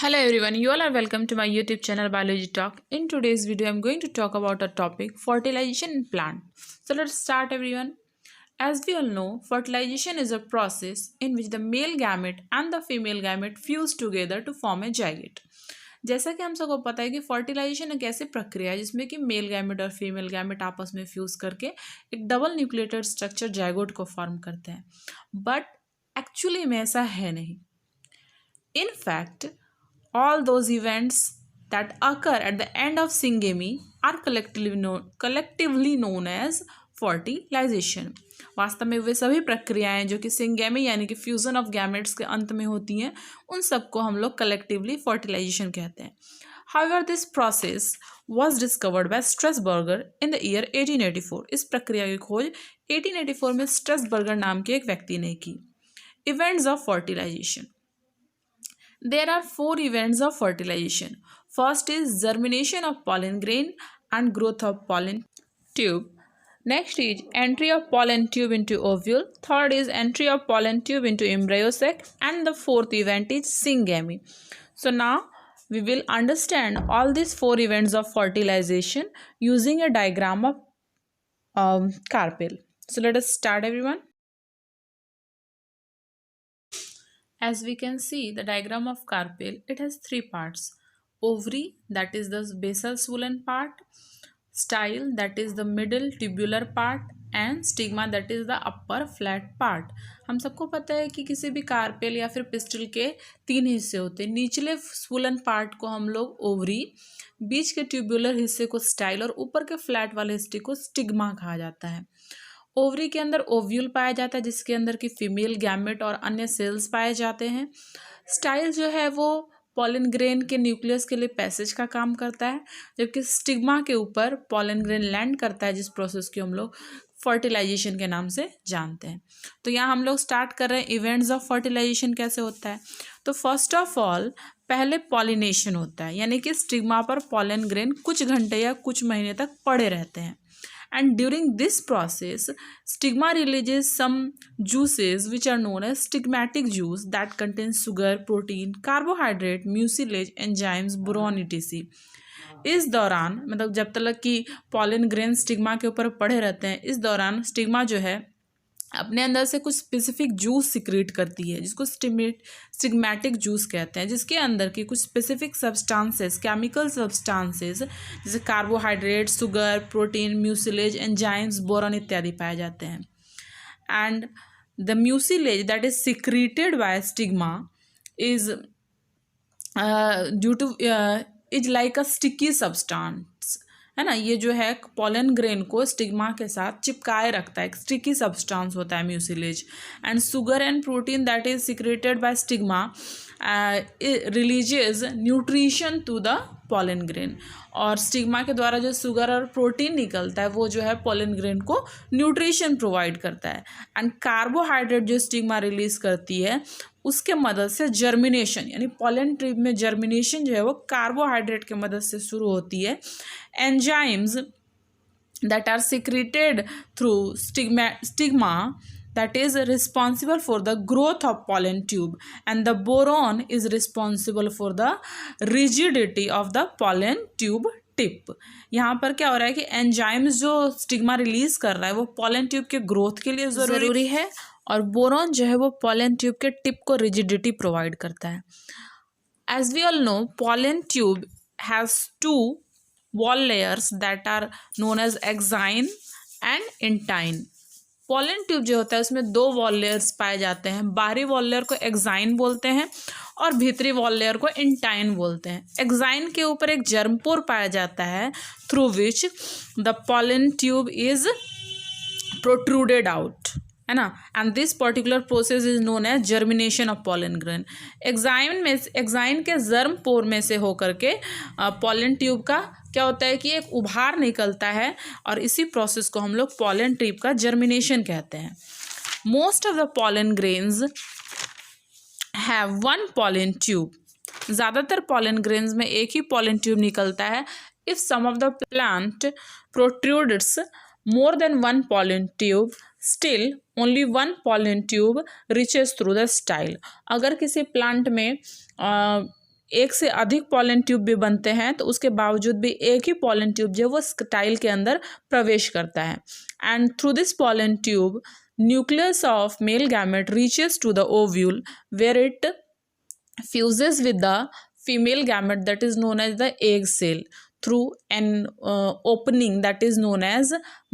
Hello everyone, you all are welcome to my YouTube channel Biology Talk. In today's video, I'm going to talk about a topic fertilization in plant. So let's start everyone. As we all know, fertilization is a process in which the male gamete and the female gamete fuse together to form a zygote. जैसा कि हम सबको पता है कि fertilisation एक ऐसी प्रक्रिया है जिसमें कि मेल गैमेट और फीमेल गैमेट आपस में फ्यूज करके एक डबल न्यूक्लिएटेड स्ट्रक्चर जाइगोट को फॉर्म करते हैं, बट एक्चुअली में ऐसा है नहीं. In fact, all those events that occur at the end of syngamy are collectively known as fertilization. वास्तव में वे सभी प्रक्रियाएं जो कि सिंगेमी यानी कि फ्यूजन ऑफ गैमेट्स के अंत में होती हैं, उन सबको हम लोग कलेक्टिवली फर्टिलाइजेशन कहते हैं. However, this process was discovered by Strasburger in the year 1884. इस प्रक्रिया की खोज 1884 में स्ट्रेसबर्गर नाम के एक व्यक्ति ने की. Events of fertilization. There are 4 events of fertilization. First is germination of pollen grain and growth of pollen tube. Next is entry of pollen tube into ovule. Third is entry of pollen tube into embryo sac. And the fourth event is syngamy. So now we will understand all these 4 events of fertilization using a diagram of Karpel. So let us start everyone. As we can see the diagram of Karpel, it has 3 parts. Ovary, that is the basal swollen part, style, that is the middle tubular part, and stigma, that is the upper flat part. हम सबको पता है कि किसी भी carpel या फिर pistol के 3 हिस्से होते हैं. निचले स्वोलन पार्ट को हम लोग ओवरी, बीच के ट्यूबुलर हिस्से को स्टाइल और ऊपर के फ्लैट वाले हिस्से को स्टिग्मा कहा जाता है. ओवरी के अंदर ओव्यूल पाया जाता है जिसके अंदर की फीमेल गैमेट और अन्य सेल्स पाए जाते हैं. स्टाइल जो है वो पॉलन ग्रेन के न्यूक्लियस के लिए पैसेज का काम करता है, जबकि स्टिग्मा के ऊपर पॉलन ग्रेन लैंड करता है, जिस प्रोसेस को हम लोग फर्टिलाइजेशन के नाम से जानते हैं. तो यहाँ हम लोग स्टार्ट कर रहे हैं इवेंट्स ऑफ फर्टिलाइजेशन कैसे होता है. तो फर्स्ट ऑफ ऑल पहले पॉलिनेशन होता है, यानी कि स्टिग्मा पर पॉलन ग्रेन कुछ घंटे या कुछ महीने तक पड़े रहते हैं. And during this process, stigma releases some juices which are known as stigmatic juice that contains sugar, protein, carbohydrate, mucilage, enzymes, boron etc. इस दौरान मतलब जब तक कि पॉलन ग्रेन स्टिग्मा के ऊपर पड़े रहते हैं, इस दौरान स्टिग्मा जो है अपने अंदर से कुछ स्पेसिफिक जूस सिक्रीट करती है जिसको स्टिग्मेटिक जूस कहते हैं, जिसके अंदर की कुछ स्पेसिफिक सब्सटेंसेस, केमिकल सब्सटेंसेस जैसे carbohydrate, sugar, protein, mucilage, enzymes, boron इत्यादि पाए जाते हैं. And the mucilage that is secreted by stigma is due two is like a sticky substance, है ना. ये जो है पॉलन ग्रेन को स्टिग्मा के साथ चिपकाए रखता है, एक स्टिकी सब्सटेंस होता है mucilage. And sugar and protein that is secreted by stigma releases nutrition to the pollen grain. और स्टिग्मा के द्वारा जो शुगर और प्रोटीन निकलता है वो जो है पॉलन ग्रेन को न्यूट्रिशन प्रोवाइड करता है. एंड कार्बोहाइड्रेट जो स्टिग्मा रिलीज करती है उसके मदद से जर्मिनेशन, यानी पॉलन ट्यूब में जर्मिनेशन जो है वो कार्बोहाइड्रेट के मदद से शुरू होती है. Enzymes that are secreted through stigma that is responsible for the growth of pollen tube, and the boron is responsible for the rigidity of the pollen tube tip. यहाँ पर क्या हो रहा है कि एंजाइम्स जो स्टिग्मा रिलीज कर रहा है वो पॉलन ट्यूब के ग्रोथ के लिए ज़रूरी है, और बोरॉन जो है वो पॉलन ट्यूब के टिप को रिजिडिटी प्रोवाइड करता है. As we all know pollen tube has 2 wall layers that are known as exine and intine. Pollen tube जो होता है उसमें 2 वॉल लेयर्स पाए जाते हैं. बाहरी वॉल लेयर को एक्साइन बोलते हैं और भीतरी वॉल लेयर को इंटाइन बोलते हैं. एक्साइन के ऊपर एक जर्मपोर पाया जाता है through which the pollen tube is protruded out, है ना. And this particular process is known as germination of pollen grain. Exine के जर्म पोर में से होकर के पॉलन ट्यूब का क्या होता है कि एक उभार निकलता है, और इसी प्रोसेस को हम लोग पॉलन ट्यूब का जर्मिनेशन कहते हैं. Most of the pollen grains have 1 pollen tube. ज़्यादातर पॉलन ग्रेन्स में एक ही पॉलन ट्यूब निकलता है. If some of the plant protrudes more than 1 pollen tube, still only 1 pollen tube reaches through the style. अगर किसी प्लांट में एक से अधिक पॉलन ट्यूब भी बनते हैं तो उसके बावजूद भी एक ही पॉलन ट्यूब जो है वो स्टाइल के अंदर प्रवेश करता है। And through this pollen tube nucleus of male gamete reaches to the ovule where it fuses with the female gamete that is known as the egg cell through an opening that is known as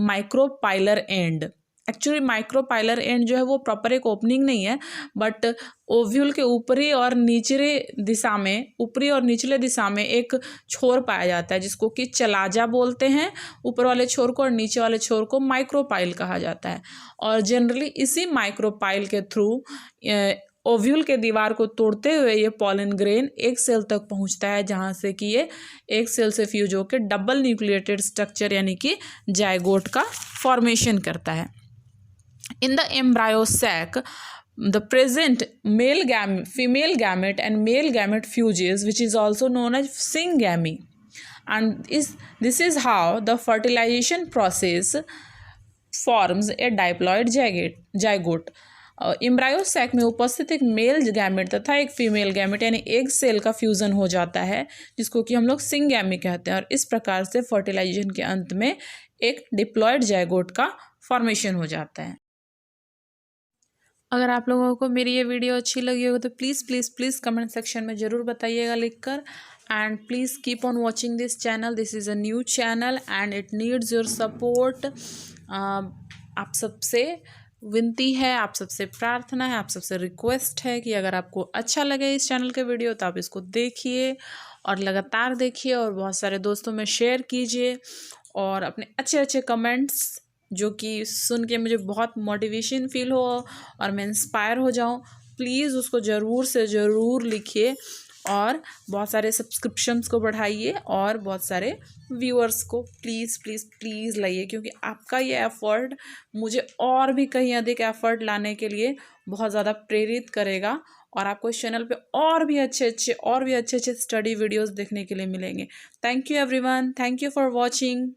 micropylar end। Actually micropylar and जो है वो proper एक opening नहीं है, but ovule के ऊपरी और निचले दिशा में, ऊपरी और निचले दिशा में एक छोर पाया जाता है जिसको कि चलाजा बोलते हैं ऊपर वाले छोर को, और नीचे वाले छोर को माइक्रोपाइल कहा जाता है। और जनरली इसी माइक्रोपाइल के थ्रू ओव्यूल के दीवार को तोड़ते हुए ये पॉलन ग्रेन एक सेल तक पहुंचता है, जहां से कि ये एक सेल से फ्यूज होकर डबल न्यूक्लिएटेड स्ट्रक्चर यानी कि जायगोट का फॉर्मेशन करता है। In the embryo sac the present female gamete and male gamete fuses, which is also known as syngamy, and this is how the fertilization process forms a diploid zygote। Embryo sac में उपस्थित एक male gamete तथा एक female gamete यानी egg cell का fusion हो जाता है, जिसको कि हम लोग सिंगैमी कहते हैं, और इस प्रकार से फर्टिलाइजेशन के अंत में एक डिप्लॉयड जायगोट का फॉर्मेशन हो जाता है। अगर आप लोगों को मेरी ये वीडियो अच्छी लगी हो तो please please please comment section में ज़रूर बताइएगा लिखकर। And please keep on watching this channel, this is a new channel and it needs your support. आप सबसे विनती है, आप सबसे प्रार्थना है, आप सबसे रिक्वेस्ट है कि अगर आपको अच्छा लगे इस चैनल के वीडियो तो आप इसको देखिए और लगातार देखिए और बहुत सारे दोस्तों में शेयर कीजिए, और अपने अच्छे अच्छे कमेंट्स जो कि सुन के मुझे बहुत मोटिवेशन फील हो और मैं इंस्पायर हो जाऊं, प्लीज़ उसको ज़रूर से ज़रूर लिखिए, और बहुत सारे सब्सक्रिप्शंस को बढ़ाइए और बहुत सारे व्यूअर्स को प्लीज़ प्लीज़ प्लीज़ लाइए, क्योंकि आपका ये एफ़र्ट मुझे और भी कहीं अधिक एफ़र्ट लाने के लिए बहुत ज़्यादा प्रेरित करेगा, और आपको इस चैनल पे और भी अच्छे अच्छे स्टडी वीडियोस देखने के लिए मिलेंगे। Thank you everyone, thank you for watching.